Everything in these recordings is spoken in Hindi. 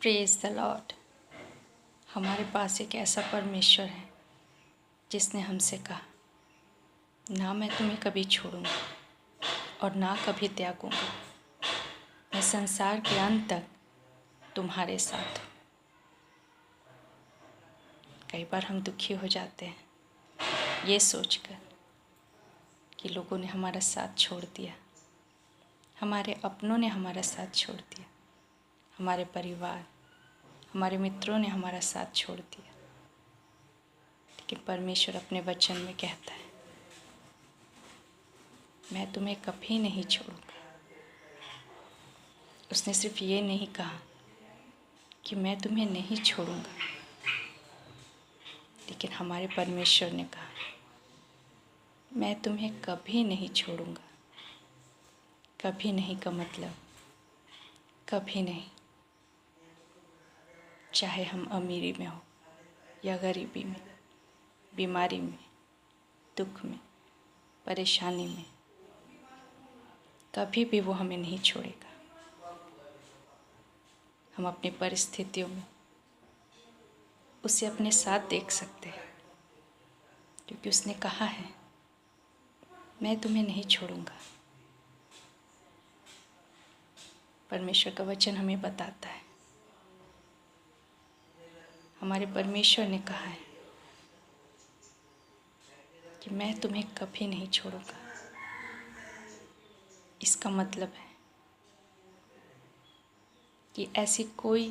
Praise the Lord. हमारे पास एक ऐसा परमेश्वर है जिसने हमसे कहा, ना मैं तुम्हें कभी छोड़ूंगा और ना कभी त्यागूंगा, मैं संसार के अंत तक तुम्हारे साथ हूँ। कई बार हम दुखी हो जाते हैं ये सोचकर कि लोगों ने हमारा साथ छोड़ दिया, हमारे अपनों ने हमारा साथ छोड़ दिया, हमारे परिवार, हमारे मित्रों ने हमारा साथ छोड़ दिया। लेकिन परमेश्वर अपने वचन में कहता है, मैं तुम्हें कभी नहीं छोड़ूंगा। उसने सिर्फ ये नहीं कहा कि मैं तुम्हें नहीं छोड़ूंगा, लेकिन हमारे परमेश्वर ने कहा, मैं तुम्हें कभी नहीं छोड़ूंगा। कभी नहीं का मतलब कभी नहीं। चाहे हम अमीरी में हो या गरीबी में, बीमारी में, दुख में, परेशानी में, कभी भी वो हमें नहीं छोड़ेगा। हम अपनी परिस्थितियों में उसे अपने साथ देख सकते हैं, क्योंकि उसने कहा है, मैं तुम्हें नहीं छोड़ूंगा। परमेश्वर का वचन हमें बताता है, हमारे परमेश्वर ने कहा है कि मैं तुम्हें कभी नहीं छोड़ूंगा। इसका मतलब है कि ऐसी कोई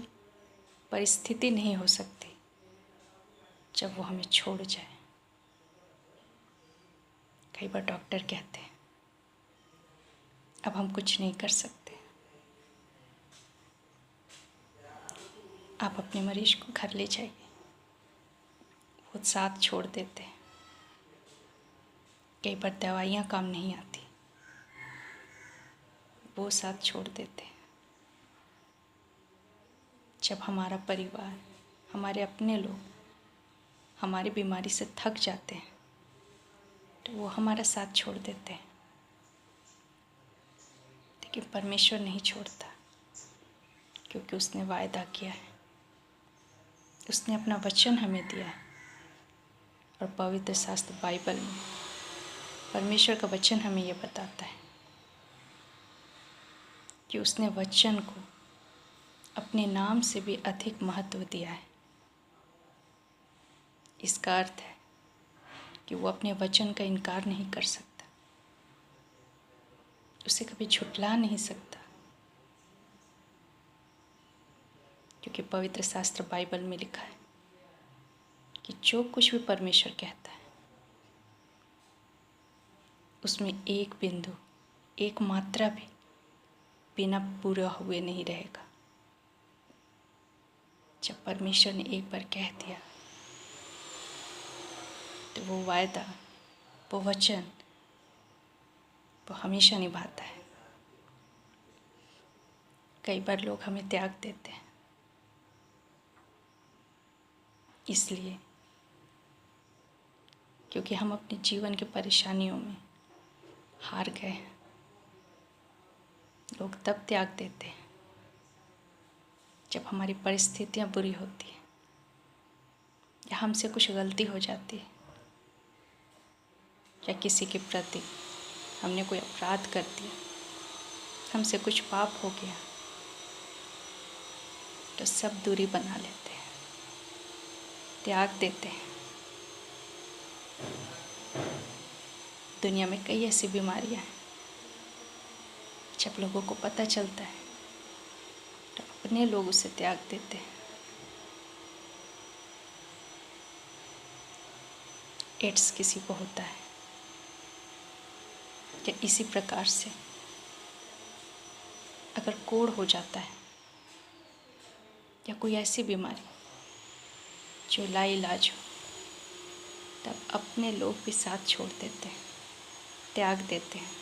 परिस्थिति नहीं हो सकती जब वो हमें छोड़ जाए। कई बार डॉक्टर कहते हैं, अब हम कुछ नहीं कर सकते, आप अपने मरीज को घर ले जाइए। वो साथ छोड़ देते हैं। कई बार दवाइयाँ काम नहीं आती, वो साथ छोड़ देते हैं। जब हमारा परिवार, हमारे अपने लोग हमारी बीमारी से थक जाते हैं तो वो हमारा साथ छोड़ देते हैं। लेकिन परमेश्वर नहीं छोड़ता, क्योंकि उसने वायदा किया है, उसने अपना वचन हमें दिया है। और पवित्र शास्त्र बाइबल में परमेश्वर का वचन हमें ये बताता है कि उसने वचन को अपने नाम से भी अधिक महत्व दिया है। इसका अर्थ है कि वो अपने वचन का इनकार नहीं कर सकता, उसे कभी झुठला नहीं सकता, क्योंकि पवित्र शास्त्र बाइबल में लिखा है कि जो कुछ भी परमेश्वर कहता है उसमें एक बिंदु, एक मात्रा भी बिना पूरा हुए नहीं रहेगा। जब परमेश्वर ने एक बार कह दिया तो वो वायदा, वो वचन, वो हमेशा निभाता है। कई बार लोग हमें त्याग देते हैं, इसलिए क्योंकि हम अपने जीवन की परेशानियों में हार गए हैं। लोग तब त्याग देते हैं जब हमारी परिस्थितियाँ बुरी होती हैं या हमसे कुछ गलती हो जाती है या किसी के प्रति हमने कोई अपराध कर दिया, हमसे कुछ पाप हो गया, तो सब दूरी बना लेते हैं, त्याग देते हैं। दुनिया में कई ऐसी बीमारियां हैं, जब लोगों को पता चलता है तो अपने लोग उसे त्याग देते हैं। एड्स किसी को होता है या इसी प्रकार से अगर कोढ़ हो जाता है या कोई ऐसी बीमारी जो लाइलाज हो, तब अपने लोग भी साथ छोड़ देते हैं, त्याग देते हैं।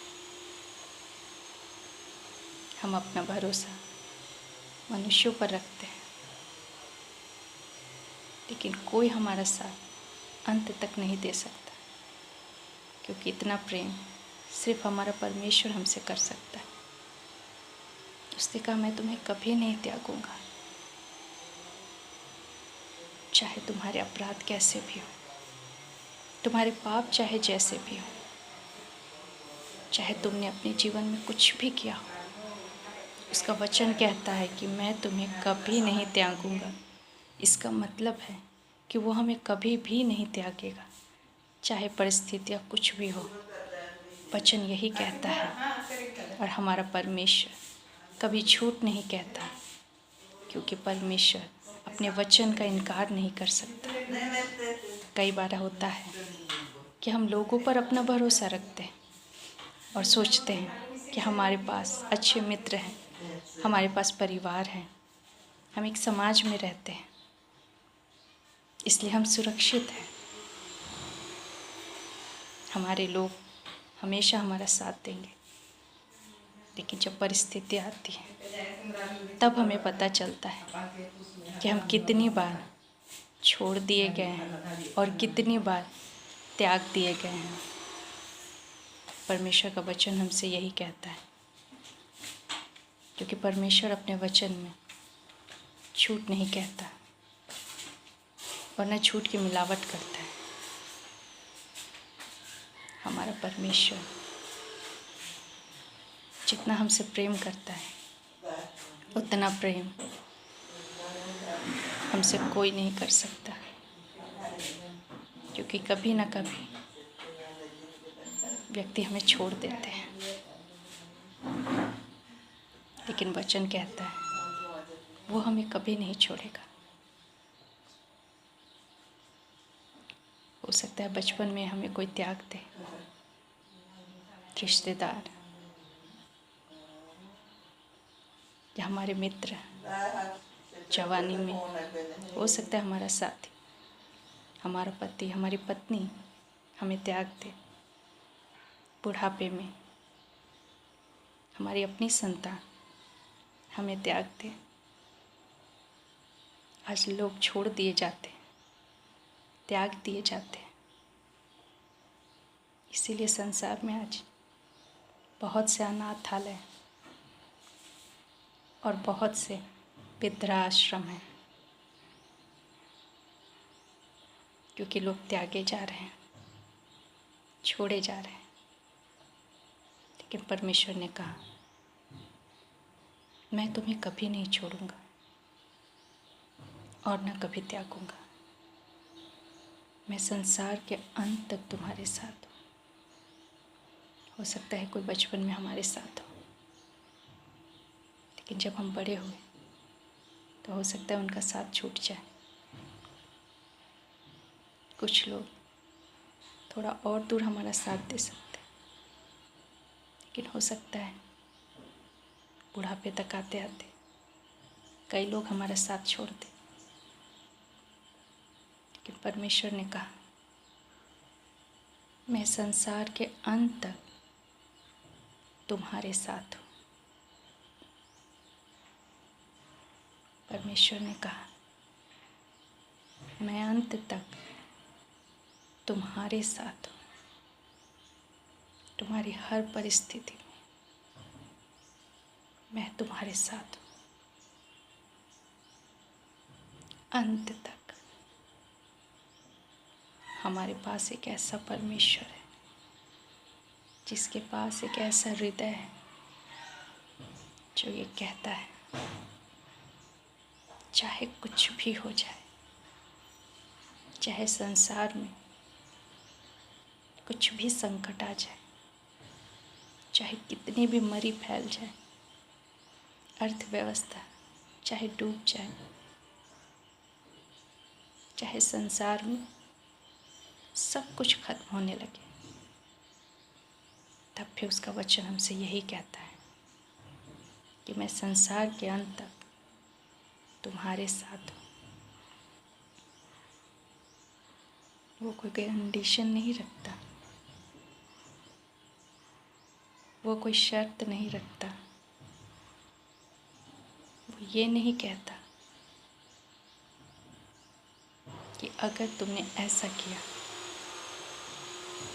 हम अपना भरोसा मनुष्यों पर रखते हैं, लेकिन कोई हमारा साथ अंत तक नहीं दे सकता, क्योंकि इतना प्रेम सिर्फ हमारा परमेश्वर हमसे कर सकता है। उसने कहा, मैं तुम्हें कभी नहीं त्यागूंगा। चाहे तुम्हारे अपराध कैसे भी हो, तुम्हारे पाप चाहे जैसे भी हो, चाहे तुमने अपने जीवन में कुछ भी किया हो, उसका वचन कहता है कि मैं तुम्हें कभी नहीं त्यागूंगा। इसका मतलब है कि वो हमें कभी भी नहीं त्यागेगा, चाहे परिस्थितियाँ कुछ भी हो। वचन यही कहता है। और हमारा परमेश्वर कभी झूठ नहीं कहता, क्योंकि परमेश्वर अपने वचन का इनकार नहीं कर सकता। कई बार होता है कि हम लोगों पर अपना भरोसा रखते हैं और सोचते हैं कि हमारे पास अच्छे मित्र हैं, हमारे पास परिवार है, हम एक समाज में रहते हैं, इसलिए हम सुरक्षित हैं। हमारे लोग हमेशा हमारा साथ देंगे, लेकिन जब परिस्थिति आती है तब हमें पता चलता है कि हम कितनी बार छोड़ दिए गए हैं और कितनी बार त्याग दिए गए हैं। परमेश्वर का वचन हमसे यही कहता है, क्योंकि परमेश्वर अपने वचन में झूठ नहीं कहता और न झूठ की मिलावट करता है। हमारा परमेश्वर जितना हमसे प्रेम करता है, उतना प्रेम हमसे कोई नहीं कर सकता, क्योंकि कभी ना कभी व्यक्ति हमें छोड़ देते हैं, लेकिन वचन कहता है वो हमें कभी नहीं छोड़ेगा। हो सकता है बचपन में हमें कोई त्याग दे, रिश्तेदार या हमारे मित्र, जवानी में हो सकता है हमारा साथी, हमारा पति, हमारी पत्नी हमें त्याग दे। बुढ़ापे में हमारी अपनी संतान हमें त्याग दे। आज लोग छोड़ दिए जाते हैं, त्याग दिए जाते हैं। इसीलिए संसार में आज बहुत से अनाथालय और बहुत से वृद्धाश्रम हैं, क्योंकि लोग त्यागे जा रहे हैं, छोड़े जा रहे हैं। लेकिन परमेश्वर ने कहा, मैं तुम्हें कभी नहीं छोड़ूंगा और न कभी त्यागूंगा। मैं संसार के अंत तक तुम्हारे साथ हूँ। हो सकता है कोई बचपन में हमारे साथ हो, लेकिन जब हम बड़े हुए तो हो सकता है उनका साथ छूट जाए। कुछ लोग थोड़ा और दूर हमारा साथ दे सकते हैं, लेकिन हो सकता है बुढ़ापे तक आते आते कई लोग हमारा साथ छोड़ दें। लेकिन परमेश्वर ने कहा, मैं संसार के अंत तक तुम्हारे साथ हूँ। परमेश्वर ने कहा, मैं अंत तक तुम्हारे साथ हूँ। तुम्हारी हर परिस्थिति में मैं तुम्हारे साथ हूँ, अंत तक। हमारे पास एक ऐसा परमेश्वर है जिसके पास एक ऐसा हृदय है जो ये कहता है, चाहे कुछ भी हो जाए, चाहे संसार में कुछ भी संकट आ जाए, चाहे कितनी भी मरी फैल जाए, अर्थव्यवस्था चाहे डूब जाए, चाहे संसार में सब कुछ खत्म होने लगे, तब भी उसका वचन हमसे यही कहता है कि मैं संसार के अंत तक तुम्हारे साथ हूँ। वो कोई कंडीशन नहीं रखता, वो कोई शर्त नहीं रखता। वो ये नहीं कहता कि अगर तुमने ऐसा किया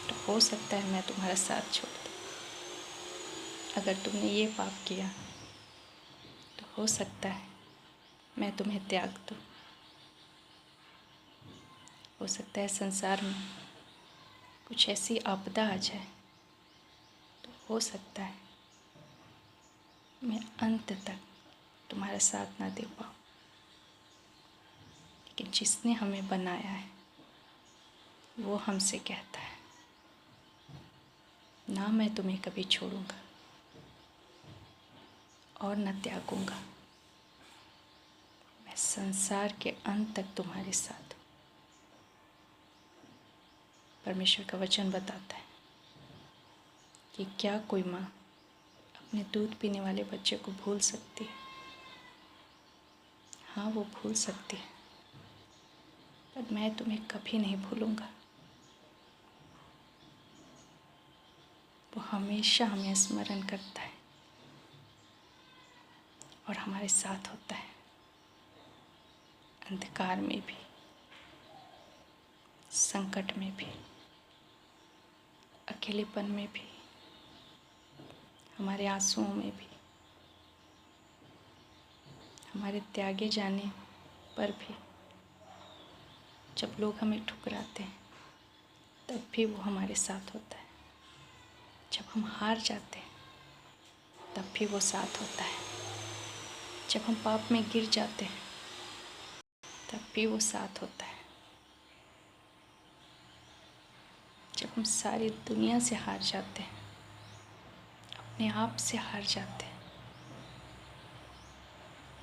तो हो सकता है मैं तुम्हारा साथ छोड़ दूँ, अगर तुमने ये पाप किया तो हो सकता है मैं तुम्हें त्याग दूँ। हो सकता है संसार में कुछ ऐसी आपदा आ जाए, तो हो सकता है मैं अंत तक तुम्हारा साथ ना दे पाऊँ, लेकिन जिसने हमें बनाया है वो हमसे कहता है, ना मैं तुम्हें कभी छोड़ूंगा और न त्यागूंगा, मैं संसार के अंत तक तुम्हारे साथ हूँ। परमेश्वर का वचन बताता है कि क्या कोई माँ अपने दूध पीने वाले बच्चे को भूल सकती है? हाँ, वो भूल सकती है, पर मैं तुम्हें कभी नहीं भूलूंगा। वो हमेशा हमें स्मरण करता है और हमारे साथ होता है, अंधकार में भी, संकट में भी, अकेलेपन में भी, हमारे आंसुओं में भी, हमारे त्यागे जाने पर भी। जब लोग हमें ठुकराते हैं तब भी वो हमारे साथ होता है। जब हम हार जाते हैं तब भी वो साथ होता है। जब हम पाप में गिर जाते हैं तब भी वो साथ होता है। जब हम सारी दुनिया से हार जाते हैं, अपने आप से हार जाते हैं,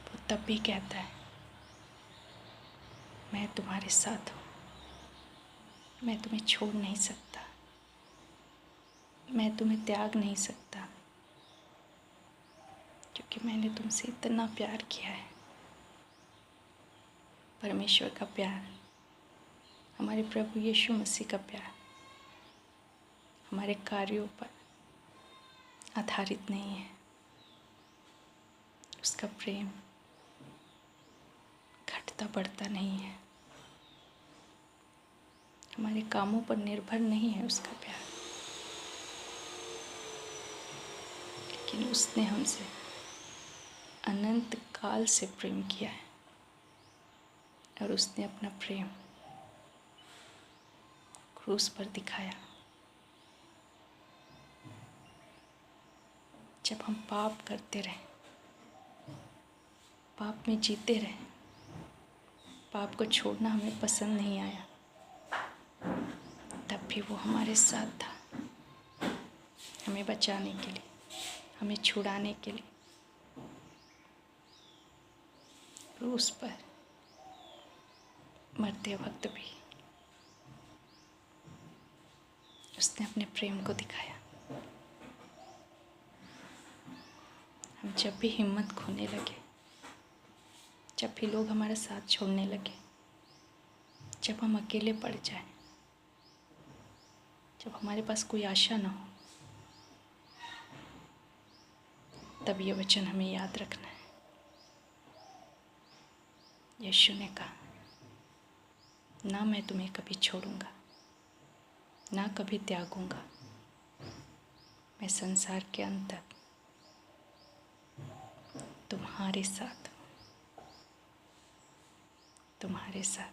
वो तब भी कहता है, मैं तुम्हारे साथ हूँ, मैं तुम्हें छोड़ नहीं सकता, मैं तुम्हें त्याग नहीं सकता, क्योंकि मैंने तुमसे इतना प्यार किया है। परमेश्वर का प्यार, हमारे प्रभु यीशु मसीह का प्यार हमारे कार्यों पर आधारित नहीं है। उसका प्रेम घटता बढ़ता नहीं है, हमारे कामों पर निर्भर नहीं है उसका प्यार, लेकिन उसने हमसे अनंत काल से प्रेम किया है और उसने अपना प्रेम क्रूस पर दिखाया। जब हम पाप करते रहे, पाप में जीते रहे, पाप को छोड़ना हमें पसंद नहीं आया, तब भी वो हमारे साथ था, हमें बचाने के लिए, हमें छुड़ाने के लिए। क्रूस पर मरते वक्त भी उसने अपने प्रेम को दिखाया। हम जब भी हिम्मत खोने लगे, जब भी लोग हमारा साथ छोड़ने लगे, जब हम अकेले पड़ जाएं, जब हमारे पास कोई आशा ना हो, तब ये वचन हमें याद रखना है। यीशु ने कहा, ना मैं तुम्हें कभी छोड़ूंगा, ना कभी त्यागूंगा, मैं संसार के अंत तक तुम्हारे साथ हूँ, तुम्हारे साथ।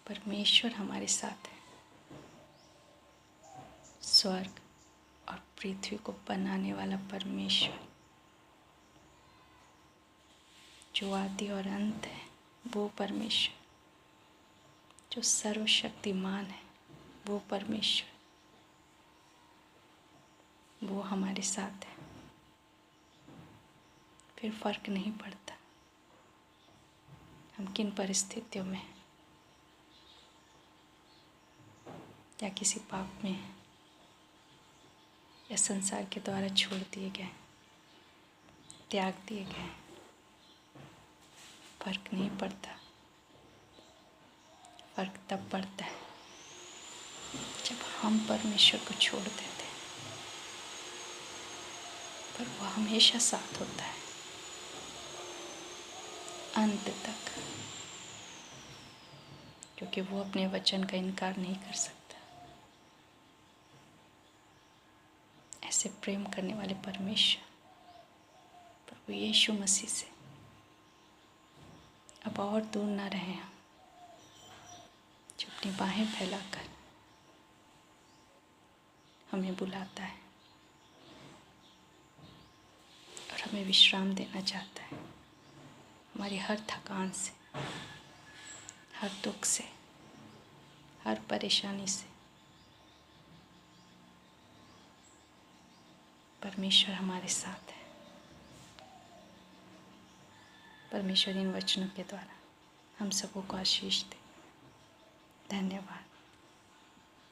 परमेश्वर हमारे साथ है। स्वर्ग और पृथ्वी को बनाने वाला परमेश्वर, जो आदि और अंत है, वो परमेश्वर, जो सर्वशक्तिमान है, वो परमेश्वर, वो हमारे साथ है। फिर फर्क नहीं पड़ता हम किन परिस्थितियों में हैं, या किसी पाप में हैं, या संसार के द्वारा छोड़ दिए गए, त्याग दिए गए। फर्क नहीं पड़ता। फर्क तब पड़ता है जब हम परमेश्वर को छोड़ देते हैं, पर वो हमेशा साथ होता है अंत तक, क्योंकि वो अपने वचन का इनकार नहीं कर सकता। ऐसे प्रेम करने वाले परमेश्वर प्रभु यीशु मसीह से अब और दूर ना रहें हम, जो अपनी बाहें फैलाकर हमें बुलाता है और हमें विश्राम देना चाहता है हमारी हर थकान से, हर दुख से, हर परेशानी से। परमेश्वर हमारे साथ है। परमेश्वर इन वचनों के द्वारा हम सबको आशीष दे। धन्यवाद।